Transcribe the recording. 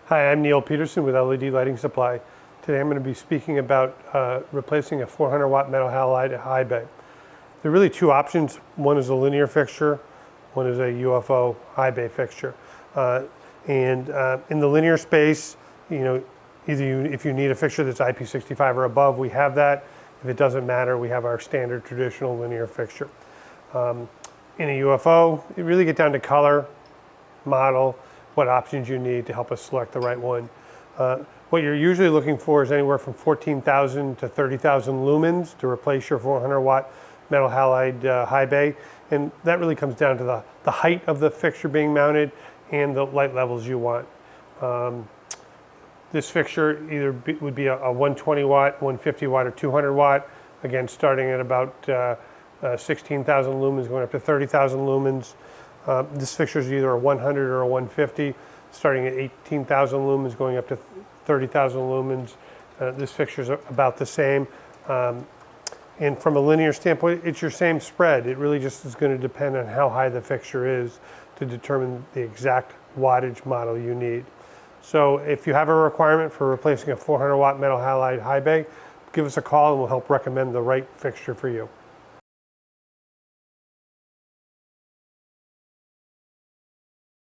Hi, I'm Neil Peterson with LED Lighting Supply. Today I'm going to be speaking about replacing a 400 watt metal halide high bay. There are really two options. One is a linear fixture, one is a UFO high bay fixture. In the linear space, if you need a fixture that's IP65 or above, we have that. If it doesn't matter, we have our standard traditional linear fixture. In a UFO, you really get down to color, model, what options you need to help us select the right one. What you're usually looking for is anywhere from 14,000 to 30,000 lumens to replace your 400 watt metal halide high bay. And that really comes down to the height of the fixture being mounted and the light levels you want. This fixture would be a 120 watt, 150 watt, or 200 watt. Again, starting at about 16,000 lumens, going up to 30,000 lumens. This fixture is either a 100 or a 150, starting at 18,000 lumens, going up to 30,000 lumens. This fixture is about the same. And from a linear standpoint, it's your same spread. It really just is going to depend on how high the fixture is to determine the exact wattage model you need. So if you have a requirement for replacing a 400 watt metal halide high bay, give us a call and we'll help recommend the right fixture for you.